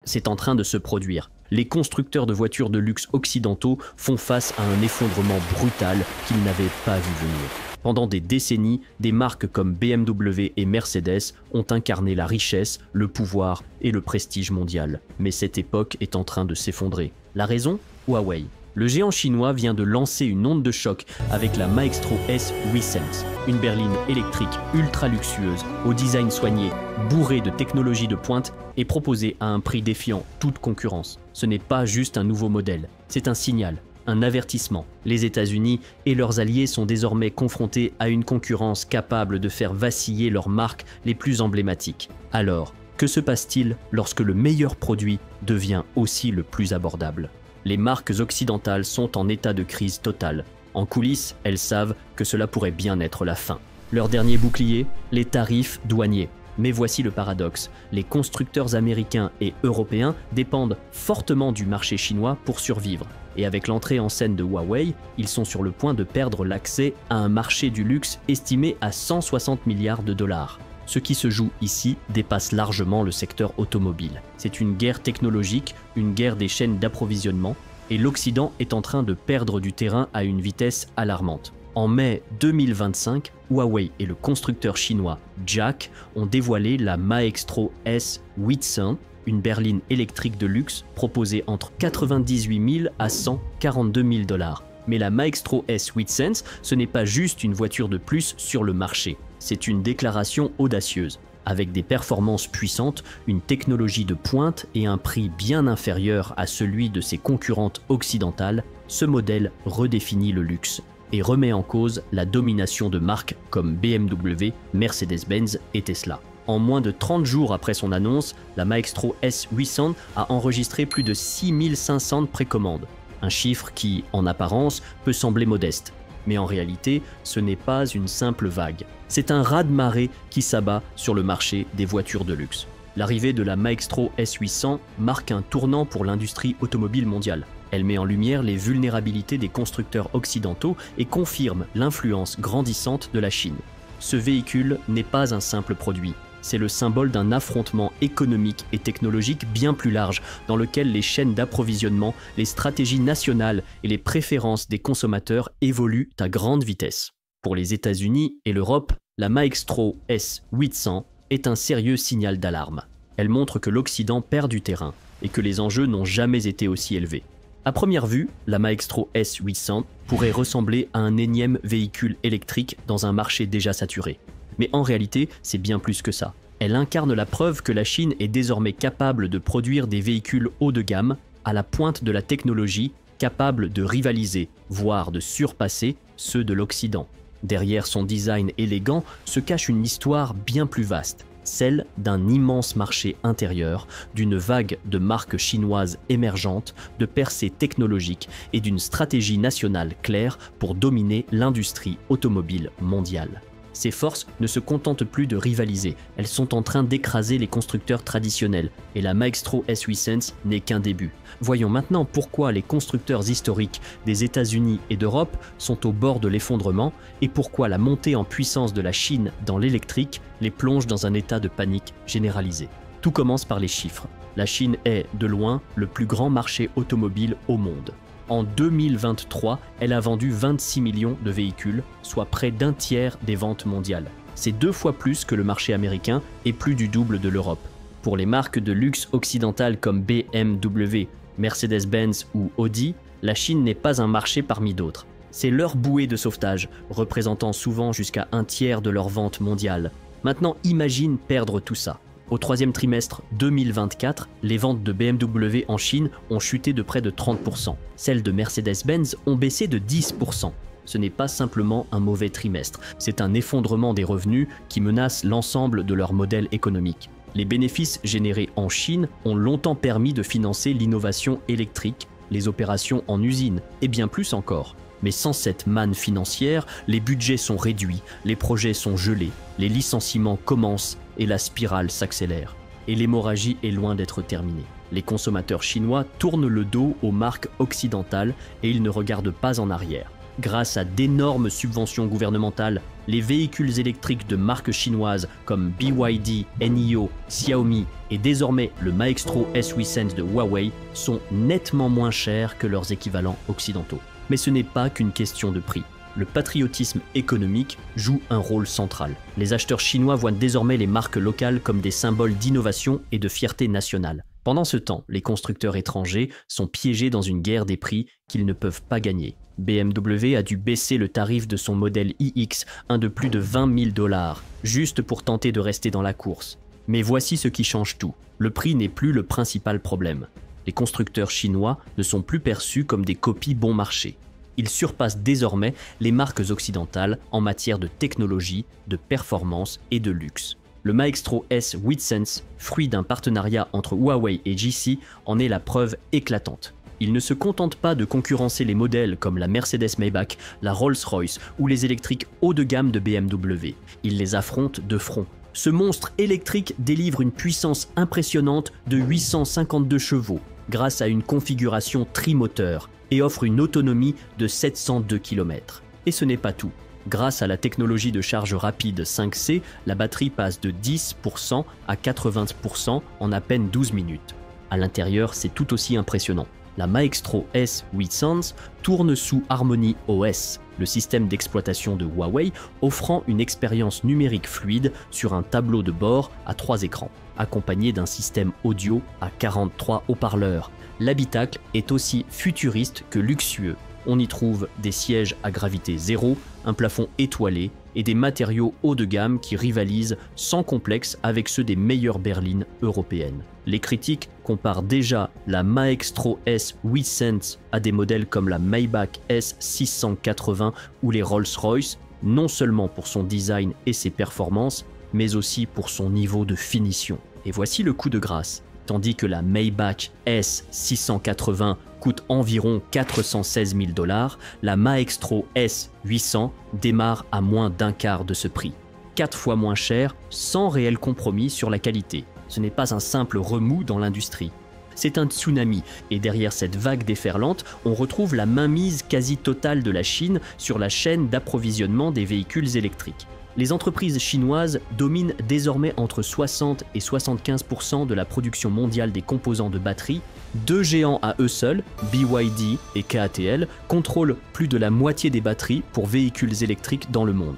c'est en train de se produire. Les constructeurs de voitures de luxe occidentaux font face à un effondrement brutal qu'ils n'avaient pas vu venir. Pendant des décennies, des marques comme BMW et Mercedes ont incarné la richesse, le pouvoir et le prestige mondial. Mais cette époque est en train de s'effondrer. La raison ? Huawei. Le géant chinois vient de lancer une onde de choc avec la Maestro S Recent, une berline électrique ultra luxueuse, au design soigné, bourrée de technologies de pointe et proposée à un prix défiant toute concurrence. Ce n'est pas juste un nouveau modèle, c'est un signal, un avertissement. Les États-Unis et leurs alliés sont désormais confrontés à une concurrence capable de faire vaciller leurs marques les plus emblématiques. Alors, que se passe-t-il lorsque le meilleur produit devient aussi le plus abordable ? Les marques occidentales sont en état de crise totale. En coulisses, elles savent que cela pourrait bien être la fin. Leur dernier bouclier, les tarifs douaniers. Mais voici le paradoxe, les constructeurs américains et européens dépendent fortement du marché chinois pour survivre. Et avec l'entrée en scène de Huawei, ils sont sur le point de perdre l'accès à un marché du luxe estimé à 160 milliards de dollars. Ce qui se joue ici dépasse largement le secteur automobile. C'est une guerre technologique, une guerre des chaînes d'approvisionnement, et l'Occident est en train de perdre du terrain à une vitesse alarmante. En mai 2025, Huawei et le constructeur chinois JAC ont dévoilé la Maestro S Recent, une berline électrique de luxe proposée entre 98 000 à 142 000 dollars. Mais la Maestro S Recent, ce n'est pas juste une voiture de plus sur le marché. C'est une déclaration audacieuse. Avec des performances puissantes, une technologie de pointe et un prix bien inférieur à celui de ses concurrentes occidentales, ce modèle redéfinit le luxe et remet en cause la domination de marques comme BMW, Mercedes-Benz et Tesla. En moins de 30 jours après son annonce, la Maestro S Recent a enregistré plus de 6500 précommandes. Un chiffre qui, en apparence, peut sembler modeste. Mais en réalité, ce n'est pas une simple vague. C'est un raz-de-marée qui s'abat sur le marché des voitures de luxe. L'arrivée de la Maestro S800 marque un tournant pour l'industrie automobile mondiale. Elle met en lumière les vulnérabilités des constructeurs occidentaux et confirme l'influence grandissante de la Chine. Ce véhicule n'est pas un simple produit. C'est le symbole d'un affrontement économique et technologique bien plus large, dans lequel les chaînes d'approvisionnement, les stratégies nationales et les préférences des consommateurs évoluent à grande vitesse. Pour les États-Unis et l'Europe, la Maestro S 800 est un sérieux signal d'alarme. Elle montre que l'Occident perd du terrain et que les enjeux n'ont jamais été aussi élevés. À première vue, la Maestro S 800 pourrait ressembler à un énième véhicule électrique dans un marché déjà saturé. Mais en réalité, c'est bien plus que ça. Elle incarne la preuve que la Chine est désormais capable de produire des véhicules haut de gamme, à la pointe de la technologie, capables de rivaliser, voire de surpasser ceux de l'Occident. Derrière son design élégant se cache une histoire bien plus vaste, celle d'un immense marché intérieur, d'une vague de marques chinoises émergentes, de percées technologiques et d'une stratégie nationale claire pour dominer l'industrie automobile mondiale. Ces forces ne se contentent plus de rivaliser, elles sont en train d'écraser les constructeurs traditionnels, et la Maestro S 800 n'est qu'un début. Voyons maintenant pourquoi les constructeurs historiques des États-Unis et d'Europe sont au bord de l'effondrement, et pourquoi la montée en puissance de la Chine dans l'électrique les plonge dans un état de panique généralisé. Tout commence par les chiffres. La Chine est, de loin, le plus grand marché automobile au monde. En 2023, elle a vendu 26 millions de véhicules, soit près d'un tiers des ventes mondiales. C'est 2 fois plus que le marché américain et plus du double de l'Europe. Pour les marques de luxe occidentales comme BMW, Mercedes-Benz ou Audi, la Chine n'est pas un marché parmi d'autres. C'est leur bouée de sauvetage, représentant souvent jusqu'à un tiers de leurs ventes mondiales. Maintenant, imagine perdre tout ça. Au 3e trimestre 2024, les ventes de BMW en Chine ont chuté de près de 30%. Celles de Mercedes-Benz ont baissé de 10%. Ce n'est pas simplement un mauvais trimestre, c'est un effondrement des revenus qui menace l'ensemble de leur modèle économique. Les bénéfices générés en Chine ont longtemps permis de financer l'innovation électrique, les opérations en usine et bien plus encore. Mais sans cette manne financière, les budgets sont réduits, les projets sont gelés, les licenciements commencent et la spirale s'accélère. Et l'hémorragie est loin d'être terminée. Les consommateurs chinois tournent le dos aux marques occidentales et ils ne regardent pas en arrière. Grâce à d'énormes subventions gouvernementales, les véhicules électriques de marques chinoises comme BYD, NIO, Xiaomi et désormais le Maestro S8 de Huawei sont nettement moins chers que leurs équivalents occidentaux. Mais ce n'est pas qu'une question de prix. Le patriotisme économique joue un rôle central. Les acheteurs chinois voient désormais les marques locales comme des symboles d'innovation et de fierté nationale. Pendant ce temps, les constructeurs étrangers sont piégés dans une guerre des prix qu'ils ne peuvent pas gagner. BMW a dû baisser le tarif de son modèle iX, un de plus de 20 000 $, juste pour tenter de rester dans la course. Mais voici ce qui change tout. Le prix n'est plus le principal problème. Les constructeurs chinois ne sont plus perçus comme des copies bon marché. Ils surpassent désormais les marques occidentales en matière de technologie, de performance et de luxe. Le Maestro S8 fruit d'un partenariat entre Huawei et GC, en est la preuve éclatante. Il ne se contente pas de concurrencer les modèles comme la Mercedes Maybach, la Rolls-Royce ou les électriques haut de gamme de BMW. Il les affronte de front. Ce monstre électrique délivre une puissance impressionnante de 852 chevaux grâce à une configuration trimoteur et offre une autonomie de 702 km. Et ce n'est pas tout. Grâce à la technologie de charge rapide 5C, la batterie passe de 10% à 80% en à peine 12 minutes. À l'intérieur, c'est tout aussi impressionnant. La Maestro S800 tourne sous Harmony OS, le système d'exploitation de Huawei, offrant une expérience numérique fluide sur un tableau de bord à 3 écrans, accompagné d'un système audio à 43 haut-parleurs. L'habitacle est aussi futuriste que luxueux. On y trouve des sièges à gravité zéro, un plafond étoilé et des matériaux haut de gamme qui rivalisent sans complexe avec ceux des meilleures berlines européennes. Les critiques comparent déjà la Maestro S800 à des modèles comme la Maybach S680 ou les Rolls-Royce, non seulement pour son design et ses performances, mais aussi pour son niveau de finition. Et voici le coup de grâce. Tandis que la Maybach S680 coûte environ 416 000 $, la Maestro S800 démarre à moins d'un quart de ce prix. 4 fois moins cher, sans réel compromis sur la qualité. Ce n'est pas un simple remous dans l'industrie. C'est un tsunami, et derrière cette vague déferlante, on retrouve la mainmise quasi totale de la Chine sur la chaîne d'approvisionnement des véhicules électriques. Les entreprises chinoises dominent désormais entre 60 et 75% de la production mondiale des composants de batterie. Deux géants à eux seuls, BYD et CATL, contrôlent plus de la moitié des batteries pour véhicules électriques dans le monde.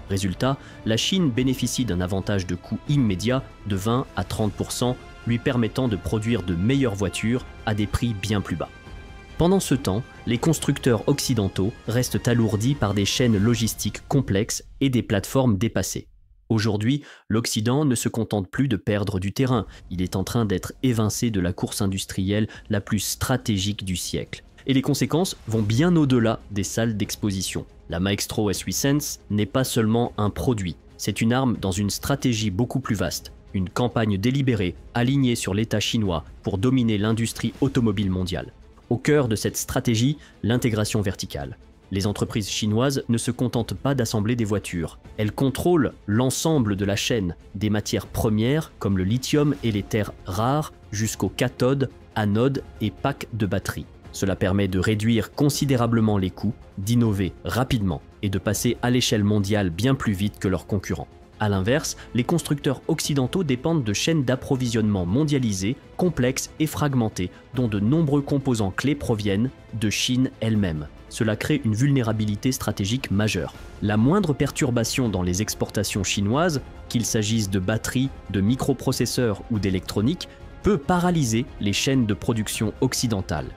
Résultat, la Chine bénéficie d'un avantage de coût immédiat de 20 à 30%, lui permettant de produire de meilleures voitures à des prix bien plus bas. Pendant ce temps, les constructeurs occidentaux restent alourdis par des chaînes logistiques complexes et des plateformes dépassées. Aujourd'hui, l'Occident ne se contente plus de perdre du terrain, il est en train d'être évincé de la course industrielle la plus stratégique du siècle. Et les conséquences vont bien au-delà des salles d'exposition. La Maestro S800 n'est pas seulement un produit, c'est une arme dans une stratégie beaucoup plus vaste. Une campagne délibérée, alignée sur l'État chinois pour dominer l'industrie automobile mondiale. Au cœur de cette stratégie, l'intégration verticale. Les entreprises chinoises ne se contentent pas d'assembler des voitures. Elles contrôlent l'ensemble de la chaîne, des matières premières comme le lithium et les terres rares jusqu'aux cathodes, anodes et packs de batterie. Cela permet de réduire considérablement les coûts, d'innover rapidement et de passer à l'échelle mondiale bien plus vite que leurs concurrents. A l'inverse, les constructeurs occidentaux dépendent de chaînes d'approvisionnement mondialisées, complexes et fragmentées, dont de nombreux composants clés proviennent de Chine elle-même. Cela crée une vulnérabilité stratégique majeure. La moindre perturbation dans les exportations chinoises, qu'il s'agisse de batteries, de microprocesseurs ou d'électronique, peut paralyser les chaînes de production occidentales.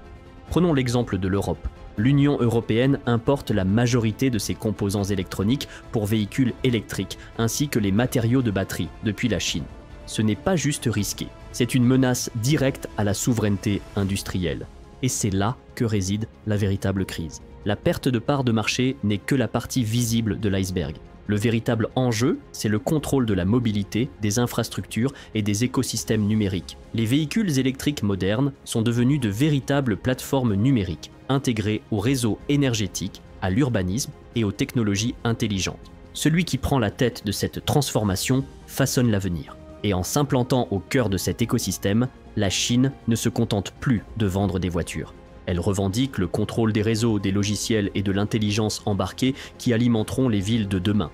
Prenons l'exemple de l'Europe. L'Union européenne importe la majorité de ses composants électroniques pour véhicules électriques, ainsi que les matériaux de batterie, depuis la Chine. Ce n'est pas juste risqué, c'est une menace directe à la souveraineté industrielle. Et c'est là que réside la véritable crise. La perte de part de marché n'est que la partie visible de l'iceberg. Le véritable enjeu, c'est le contrôle de la mobilité, des infrastructures et des écosystèmes numériques. Les véhicules électriques modernes sont devenus de véritables plateformes numériques, intégrées au réseau énergétique, à l'urbanisme et aux technologies intelligentes. Celui qui prend la tête de cette transformation façonne l'avenir. Et en s'implantant au cœur de cet écosystème, la Chine ne se contente plus de vendre des voitures. Elle revendique le contrôle des réseaux, des logiciels et de l'intelligence embarquée qui alimenteront les villes de demain.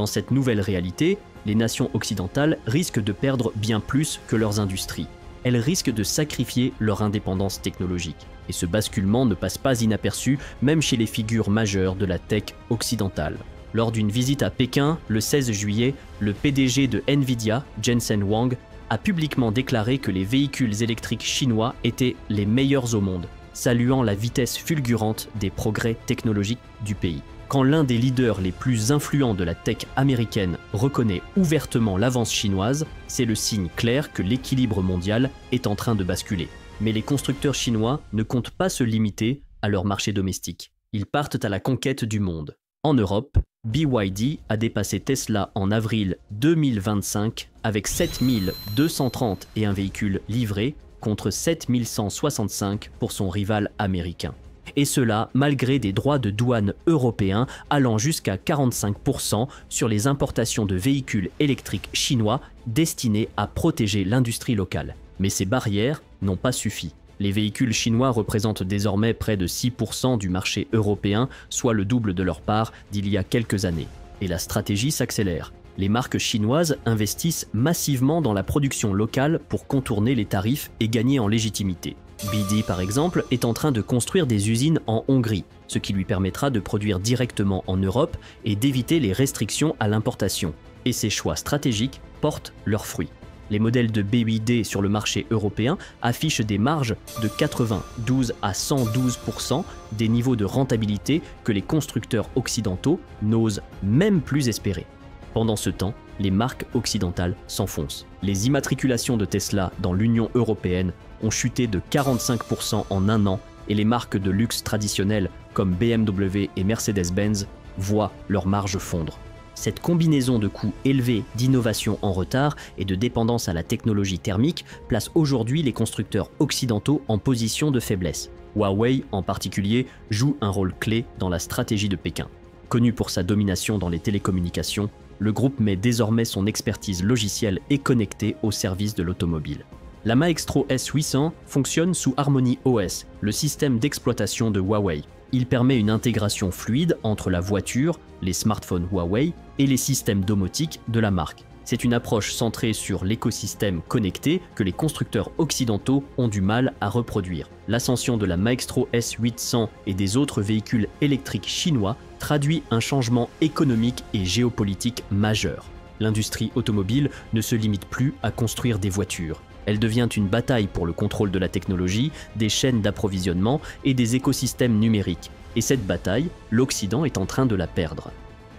Dans cette nouvelle réalité, les nations occidentales risquent de perdre bien plus que leurs industries. Elles risquent de sacrifier leur indépendance technologique. Et ce basculement ne passe pas inaperçu, même chez les figures majeures de la tech occidentale. Lors d'une visite à Pékin, le 16 juillet, le PDG de Nvidia, Jensen Huang, a publiquement déclaré que les véhicules électriques chinois étaient les meilleurs au monde, saluant la vitesse fulgurante des progrès technologiques du pays. Quand l'un des leaders les plus influents de la tech américaine reconnaît ouvertement l'avance chinoise, c'est le signe clair que l'équilibre mondial est en train de basculer. Mais les constructeurs chinois ne comptent pas se limiter à leur marché domestique. Ils partent à la conquête du monde. En Europe, BYD a dépassé Tesla en avril 2025 avec 7231 véhicules livrés contre 7165 pour son rival américain. Et cela malgré des droits de douane européens allant jusqu'à 45% sur les importations de véhicules électriques chinois destinés à protéger l'industrie locale. Mais ces barrières n'ont pas suffi. Les véhicules chinois représentent désormais près de 6% du marché européen, soit le double de leur part d'il y a quelques années. Et la stratégie s'accélère. Les marques chinoises investissent massivement dans la production locale pour contourner les tarifs et gagner en légitimité. BYD, par exemple, est en train de construire des usines en Hongrie, ce qui lui permettra de produire directement en Europe et d'éviter les restrictions à l'importation. Et ces choix stratégiques portent leurs fruits. Les modèles de BYD sur le marché européen affichent des marges de 92 à 112%, des niveaux de rentabilité que les constructeurs occidentaux n'osent même plus espérer. Pendant ce temps, les marques occidentales s'enfoncent. Les immatriculations de Tesla dans l'Union européenne ont chuté de 45% en un an et les marques de luxe traditionnelles comme BMW et Mercedes-Benz voient leurs marges fondre. Cette combinaison de coûts élevés, d'innovation en retard et de dépendance à la technologie thermique place aujourd'hui les constructeurs occidentaux en position de faiblesse. Huawei, en particulier, joue un rôle clé dans la stratégie de Pékin. Connu pour sa domination dans les télécommunications, le groupe met désormais son expertise logicielle et connectée au service de l'automobile. La Maestro S800 fonctionne sous Harmony OS, le système d'exploitation de Huawei. Il permet une intégration fluide entre la voiture, les smartphones Huawei et les systèmes domotiques de la marque. C'est une approche centrée sur l'écosystème connecté que les constructeurs occidentaux ont du mal à reproduire. L'ascension de la Maestro S800 et des autres véhicules électriques chinois traduit un changement économique et géopolitique majeur. L'industrie automobile ne se limite plus à construire des voitures. Elle devient une bataille pour le contrôle de la technologie, des chaînes d'approvisionnement et des écosystèmes numériques. Et cette bataille, l'Occident est en train de la perdre.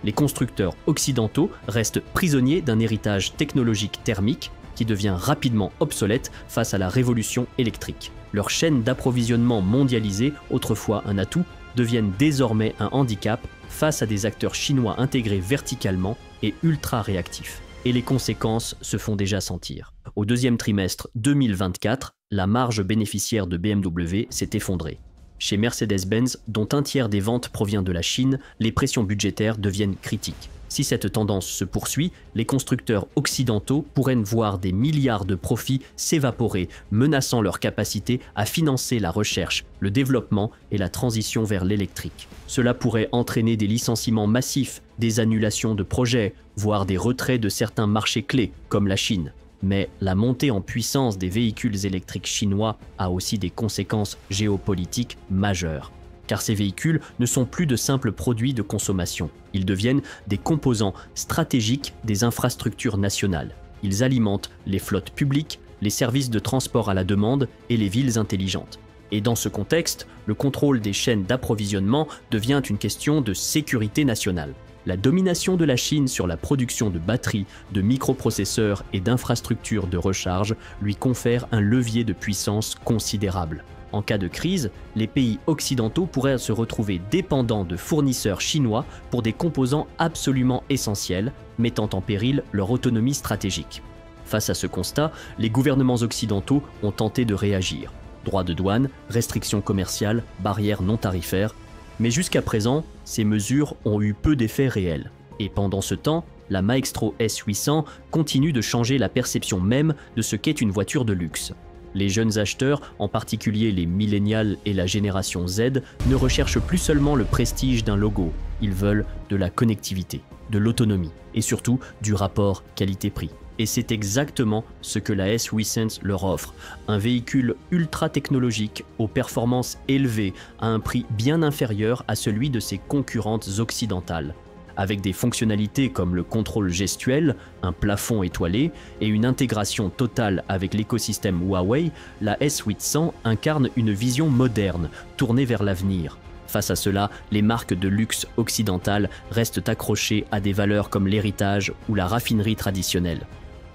Les constructeurs occidentaux restent prisonniers d'un héritage technologique thermique qui devient rapidement obsolète face à la révolution électrique. Leurs chaînes d'approvisionnement mondialisées, autrefois un atout, deviennent désormais un handicap face à des acteurs chinois intégrés verticalement et ultra réactifs. Et les conséquences se font déjà sentir. Au deuxième trimestre 2024, la marge bénéficiaire de BMW s'est effondrée. Chez Mercedes-Benz, dont un tiers des ventes provient de la Chine, les pressions budgétaires deviennent critiques. Si cette tendance se poursuit, les constructeurs occidentaux pourraient voir des milliards de profits s'évaporer, menaçant leur capacité à financer la recherche, le développement et la transition vers l'électrique. Cela pourrait entraîner des licenciements massifs, des annulations de projets, voire des retraits de certains marchés clés, comme la Chine. Mais la montée en puissance des véhicules électriques chinois a aussi des conséquences géopolitiques majeures. Car ces véhicules ne sont plus de simples produits de consommation. Ils deviennent des composants stratégiques des infrastructures nationales. Ils alimentent les flottes publiques, les services de transport à la demande et les villes intelligentes. Et dans ce contexte, le contrôle des chaînes d'approvisionnement devient une question de sécurité nationale. La domination de la Chine sur la production de batteries, de microprocesseurs et d'infrastructures de recharge lui confère un levier de puissance considérable. En cas de crise, les pays occidentaux pourraient se retrouver dépendants de fournisseurs chinois pour des composants absolument essentiels, mettant en péril leur autonomie stratégique. Face à ce constat, les gouvernements occidentaux ont tenté de réagir. Droits de douane, restrictions commerciales, barrières non tarifaires. Mais jusqu'à présent, ces mesures ont eu peu d'effets réels. Et pendant ce temps, la Maestro S800 continue de changer la perception même de ce qu'est une voiture de luxe. Les jeunes acheteurs, en particulier les millénials et la génération Z, ne recherchent plus seulement le prestige d'un logo, ils veulent de la connectivité, de l'autonomie et surtout du rapport qualité-prix. Et c'est exactement ce que la S8 leur offre, un véhicule ultra technologique aux performances élevées à un prix bien inférieur à celui de ses concurrentes occidentales. Avec des fonctionnalités comme le contrôle gestuel, un plafond étoilé et une intégration totale avec l'écosystème Huawei, la S800 incarne une vision moderne, tournée vers l'avenir. Face à cela, les marques de luxe occidentales restent accrochées à des valeurs comme l'héritage ou la raffinerie traditionnelle.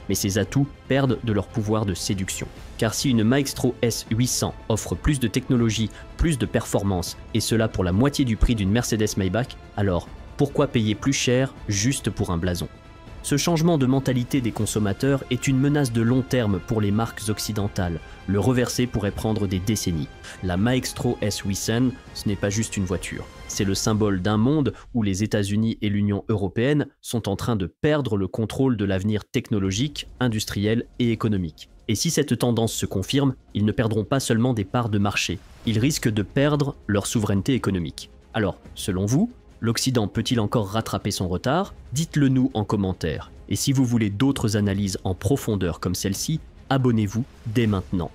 Mais ces atouts perdent de leur pouvoir de séduction. Car si une Maestro S800 offre plus de technologie, plus de performance, et cela pour la moitié du prix d'une Mercedes Maybach, alors pourquoi payer plus cher juste pour un blason? Ce changement de mentalité des consommateurs est une menace de long terme pour les marques occidentales. Le reverser pourrait prendre des décennies. La Maestro S800, ce n'est pas juste une voiture. C'est le symbole d'un monde où les États-Unis et l'Union européenne sont en train de perdre le contrôle de l'avenir technologique, industriel et économique. Et si cette tendance se confirme, ils ne perdront pas seulement des parts de marché, ils risquent de perdre leur souveraineté économique. Alors, selon vous, l'Occident peut-il encore rattraper son retard? Dites-le nous en commentaire. Et si vous voulez d'autres analyses en profondeur comme celle-ci, abonnez-vous dès maintenant.